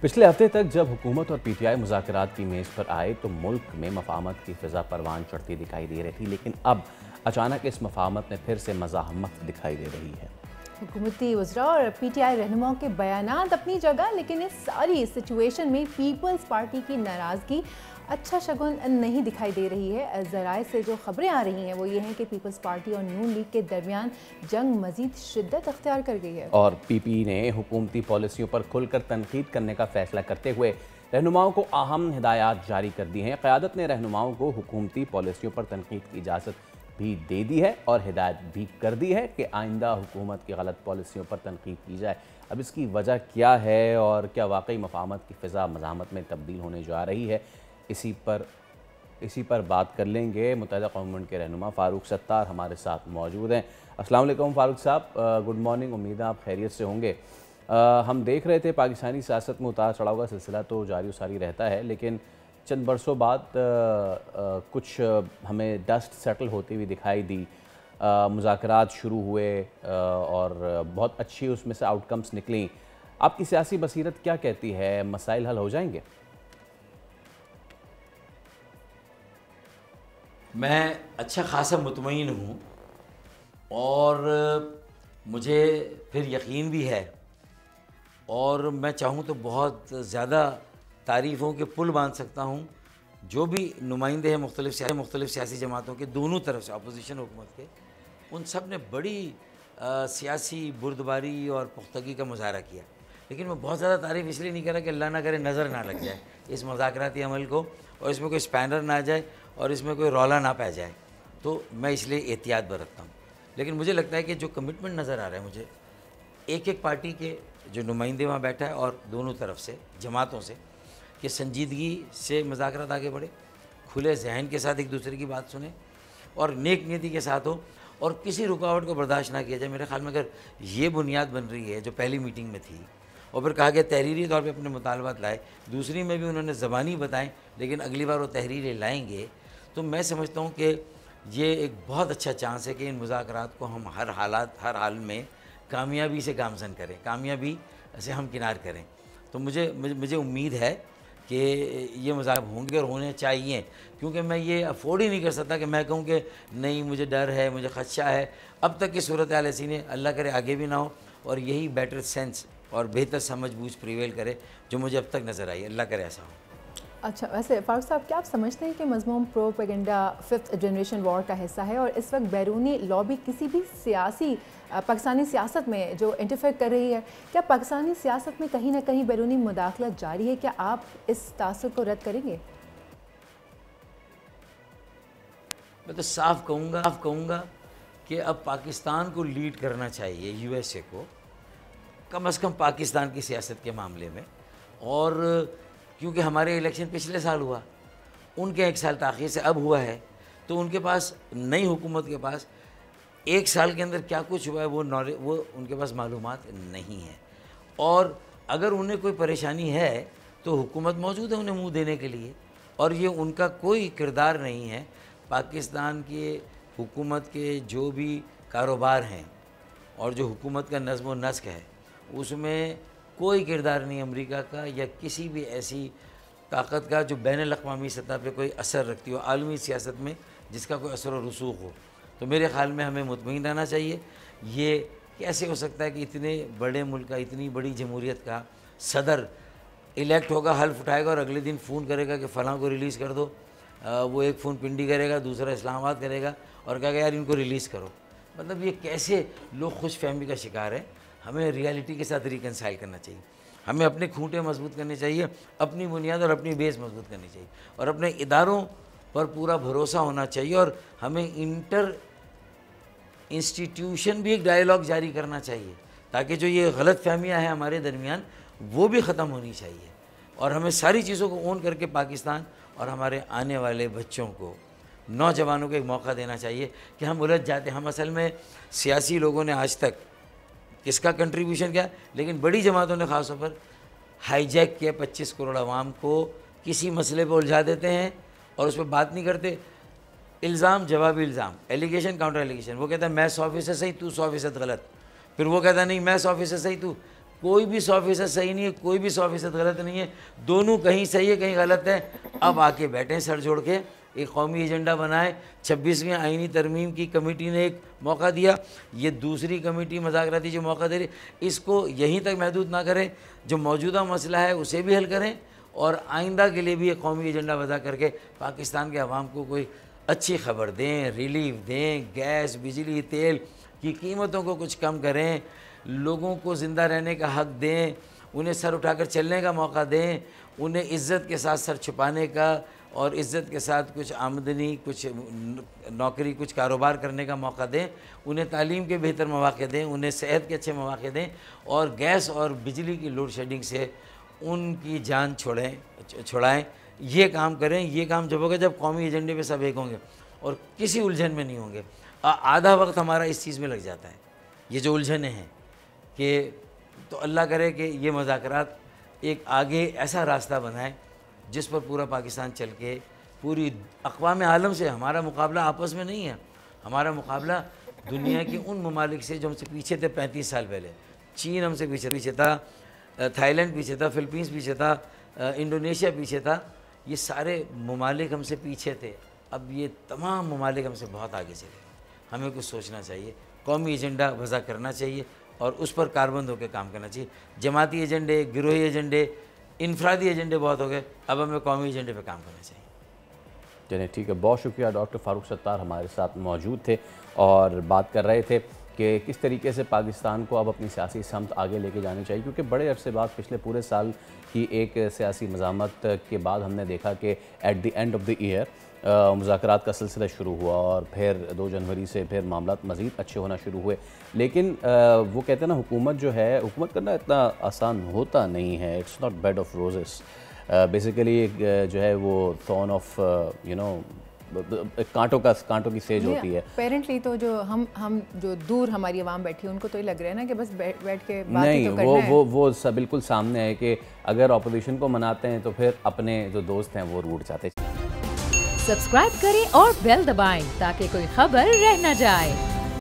पिछले हफ्ते तक जब हुकूमत और पीटीआई मुज़ाकरात की मेज़ पर आए तो मुल्क में मफाहमत की फ़िज़ा परवान चढ़ती दिखाई दे रही थी, लेकिन अब अचानक इस मफाहमत में फिर से मज़ाहमत दिखाई दे रही है। हुकूमती वज़रा और पीटीआई रहनुमाओं के बयानात अपनी जगह, लेकिन इस सारी सिचुएशन में पीपल्स पार्टी की नाराज़गी अच्छा शगुन नहीं दिखाई दे रही है। ज़राए से जो खबरें आ रही हैं वो ये हैं कि पीपल्स पार्टी और नून लीग के दरमियान जंग मज़ीद शिद्दत अख्तियार कर गई है और पीपी ने हुकूमती पॉलिसियों पर खुलकर तनकीद करने का फैसला करते हुए रहनुमाओं को अहम हिदायत जारी कर दी हैं। क़यादत ने रहनुमाओं को हुकूमती पॉलिसियों पर तनकीद की इजाज़त भी दे दी है और हिदायत भी कर दी है कि आइंदा हुकूमत की गलत पॉलिसियों पर तनकीद की जाए। अब इसकी वजह क्या है और क्या वाकई मफाहमत की फ़िज़ा मज़ाहमत में तब्दील होने जा रही है, इसी पर बात कर लेंगे। मुत्तहिदा कौम मूवमेंट के रहनुमा फ़ारूक सत्तार हमारे साथ मौजूद हैं। अस्सलाम वालेकुम फ़ारूक साहब, गुड मॉर्निंग। उम्मीद है आप खैरियत से होंगे। हम देख रहे थे पाकिस्तानी सियासत में उतार चढ़ाव का सिलसिला तो जारी सारी रहता है, लेकिन चंद बरसों बाद कुछ हमें डस्ट सेटल होती हुई दिखाई दी। मुज़ाकरात शुरू हुए और बहुत अच्छी उसमें से आउटकम्स निकली। आपकी सियासी बसीरत क्या कहती है, मसाइल हल हो जाएंगे? मैं अच्छा खासा मुतमईन हूँ और मुझे फिर यकीन भी है और मैं चाहूँ तो बहुत ज़्यादा तारीफ़ों के पुल बांध सकता हूँ। जो भी नुमाइंदे हैं मुख्तलिफ़ सियासी जमातों के, दोनों तरफ से, अपोजिशन हुकूमत के, उन सब ने बड़ी सियासी बुर्दबारी और पुख्तगी का मुजाहरा किया। लेकिन मैं बहुत ज़्यादा तारीफ़ इसलिए नहीं कर रहा कि अल्लाह ना करे नज़र ना लग जाए इस मुज़ाकराती अमल को और इसमें कोई स्पैनर ना आ जाए और इसमें कोई रौला ना पै जाए, तो मैं इसलिए एहतियात बरतता हूँ। लेकिन मुझे लगता है कि जो कमिटमेंट नज़र आ रहा है मुझे एक एक पार्टी के जो नुमाइंदे वहाँ बैठा है और दोनों तरफ से जमातों से, कि संजीदगी से मुज़ाकरात आगे बढ़े, खुले जहन के साथ एक दूसरे की बात सुने और नेक नीयती के साथ हो और किसी रुकावट को बर्दाश्त ना किया जाए। मेरे ख्याल में अगर ये बुनियाद बन रही है जो पहली मीटिंग में थी और फिर कहा गया तहरीरी तौर पे अपने मुतालबात लाए, दूसरी में भी उन्होंने ज़बानी बताएं लेकिन अगली बार वो तहरीरें लाएंगे, तो मैं समझता हूँ कि ये एक बहुत अच्छा चांस है कि इन मुज़ाकरात को हम हर हाल में कामयाबी से गामज़न करें, कामयाबी से हम किनार करें। तो मुझे उम्मीद है कि ये मुज़ाकरात होंगे और होने चाहिए, क्योंकि मैं ये अफोर्ड ही नहीं कर सकता कि मैं कहूँ कि नहीं मुझे डर है, मुझे ख़दशा है। अब तक की सूरत हाल ऐसी नहीं, अल्लाह करे आगे भी ना हो और यही बेटर सेंस और बेहतर समझ बूझ प्रिवेल करे जो मुझे अब तक नज़र आई। अल्लाह करे ऐसा हो। अच्छा, वैसे फ़ारूक साहब, क्या आप समझते हैं कि मज़मूम प्रोपेगेंडा फिफ्थ जनरेशन वॉर का हिस्सा है और इस वक्त बैरूनी लॉबी किसी भी सियासी पाकिस्तानी सियासत में जो इंटरफेयर कर रही है, क्या पाकिस्तानी सियासत में कहीं ना कहीं बैरूनी मुदाखलत जारी है? क्या आप इस तासुर को रद्द करेंगे? मैं तो साफ कहूँगा कि अब पाकिस्तान को लीड करना चाहिए यूएसए को, कम से कम पाकिस्तान की सियासत के मामले में। और क्योंकि हमारे इलेक्शन पिछले साल हुआ, उनके एक साल ताख़ीर से अब हुआ है, तो उनके पास, नई हुकूमत के पास एक साल के अंदर क्या कुछ हुआ है वो उनके पास मालूमात नहीं है। और अगर उन्हें कोई परेशानी है तो हुकूमत मौजूद है उन्हें मुँह देने के लिए, और ये उनका कोई किरदार नहीं है। पाकिस्तान के हुकूमत के जो भी कारोबार हैं और जो हुकूमत का नज़्म व नस्क है उसमें कोई किरदार नहीं अमेरिका का या किसी भी ऐसी ताकत का जो बैनुल अक़वामी सतह पे कोई असर रखती हो, आलमी सियासत में जिसका कोई असर व रसूख हो। तो मेरे ख़्याल में हमें मुतमईन रहना चाहिए। ये कैसे हो सकता है कि इतने बड़े मुल्क का, इतनी बड़ी जमहूरियत का सदर इलेक्ट होगा, हल्फ उठाएगा और अगले दिन फ़ोन करेगा कि फ़लाँ को रिलीज़ कर दो, वो एक फ़ोन पिंडी करेगा, दूसरा इस्लामाबाद करेगा और कहेगा यार इनको रिलीज़ करो। मतलब ये कैसे लोग खुश फहमी का शिकार है। हमें रियलिटी के साथ रिकनसाइल करना चाहिए, हमें अपने खूंटे मजबूत करने चाहिए, अपनी बुनियाद और अपनी बेस मजबूत करनी चाहिए और अपने इदारों पर पूरा भरोसा होना चाहिए और हमें इंटर इंस्टीट्यूशन भी एक डायलॉग जारी करना चाहिए ताकि जो ये गलत फहमियाँ हैं हमारे दरमियान वो भी ख़त्म होनी चाहिए। और हमें सारी चीज़ों को ओन करके पाकिस्तान और हमारे आने वाले बच्चों को, नौजवानों को एक मौका देना चाहिए कि हम उलझ जाते हैं। हम असल में सियासी लोगों ने आज तक किसका कंट्रीब्यूशन किया, लेकिन बड़ी जमातों ने ख़ास तौर पर हाईजैक किया। 25 करोड़ आवाम को किसी मसले पर उलझा देते हैं और उस पर बात नहीं करते। इल्ज़ाम जवाबी इल्ज़ाम, एलिगेशन काउंटर एलिगेशन। वो कहता है मैं 100% सही, तू 100% गलत। फिर वो कहता है नहीं मैं 100% सही, तू کوئی بھی 100% صحیح نہیں ہے، کوئی بھی 100% غلط نہیں ہے، دونوں کہیں صحیح ہے کہیں غلط ہے۔ اب آ کے بیٹھیں سر جوڑ کے، ایک قومی ایجنڈا بنائیں۔ 26ویں آئینی ترمیم کی کمیٹی نے ایک موقع دیا، یہ دوسری کمیٹی مذاکراتی جو موقع دے رہی، اس کو یہیں تک محدود نہ کریں، جو موجودہ مسئلہ ہے اسے بھی حل کریں، اور آئندہ کے لیے بھی ایک قومی ایجنڈا وضع کر کے پاکستان کے عوام کو کوئی اچھی خبر دیں، ریلیف دیں، گیس، بجلی، تیل کی قیمتوں کو کچھ کم کریں، لوگوں کو زندہ رہنے کا حق دیں، انہیں سر اٹھا کر چلنے کا موقع دیں، انہیں عزت کے ساتھ سر چھپانے کا اور عزت کے ساتھ کچھ آمدنی، کچھ نوکری، کچھ کاروبار کرنے کا موقع دیں، انہیں تعلیم کے بہتر مواقع دیں، انہیں صحت کے اچھے مواقع دیں، اور گیس اور بجلی کی لوڈ شیڈنگ سے ان کی جان چھڑائیں۔ یہ کام کریں۔ یہ کام جب ہوگا جب قومی ایجنڈے پہ سب ایک ہوں گے اور کسی الجھن میں نہیں ہوں گے۔ آدھا وقت ہمارا اس چیز میں لگ جاتا ہے، یہ جو الجھنیں ہیں، کہ تو اللہ کرے کہ یہ مذاکرات ایک آگے ایسا راستہ بنائیں جس پر پورا پاکستان چل کے پوری اقوام عالم سے، ہمارا مقابلہ آپس میں نہیں ہے، ہمارا مقابلہ دنیا کے ان ممالک سے جو ہم سے پیچھے تھے 35 سال پہلے۔ چین ہم سے پیچھے تھا، تھائی لینڈ پیچھے تھا، فلپینس پیچھے تھا، انڈونیشیا پیچھے تھا، یہ سارے ممالک ہم سے پیچھے تھے۔ اب یہ تمام ممالک ہم سے بہت آگے چلے گئے۔ ہمیں کچھ سوچنا چاہیے، قومی ایجنڈا وضع کرنا چاہیے اور اس پر کاربند ہو کے کام کرنا چاہیے۔ جماعتی ایجنڈے، گروہی ایجنڈے، انفرادی ایجنڈے بہت ہو گئے، اب ہمیں قومی ایجنڈے پہ کام کرنا چاہیے۔ چلیں ٹھیک ہے، بہت شکریہ۔ ڈاکٹر فاروق ستار ہمارے ساتھ موجود تھے اور بات کر رہے تھے کہ کس طریقے سے پاکستان کو اب اپنی سیاسی سمت آگے لے کے جانی چاہیے، کیونکہ بڑے عرصے بعد پچھلے پورے سال کی ایک سیاسی مزاحمت کے بعد ہم نے دیکھا کہ at the end of the year مذاکرات کا سلسلہ شروع ہوا اور پھر 2 جنوری سے پھر معاملات مزید اچھے ہونا شروع ہوئے، لیکن وہ کہتے ہیں نا، حکومت جو ہے، حکومت کرنا اتنا آسان ہوتا نہیں ہے۔ It's not bed of roses, basically جو ہے وہ تھورن آف کانٹوں کی سیج ہوتی ہے۔ اپیرنٹلی تو جو ہم جو دور ہماری عوام بیٹھی ہے ان کو تو یہ لگ رہا ہے نا کہ بس بیٹھ کے بات ہی تو کرنا ہے۔ وہ بالکل سامنے ہے کہ اگر اپوزیشن کو مناتے ہیں تو پھر اپنے جو دوست ہیں وہ روٹ جاتے ہیں۔ سبسکرائب کریں اور بیل دبائیں تاکہ کوئی خبر رہ نہ جائے۔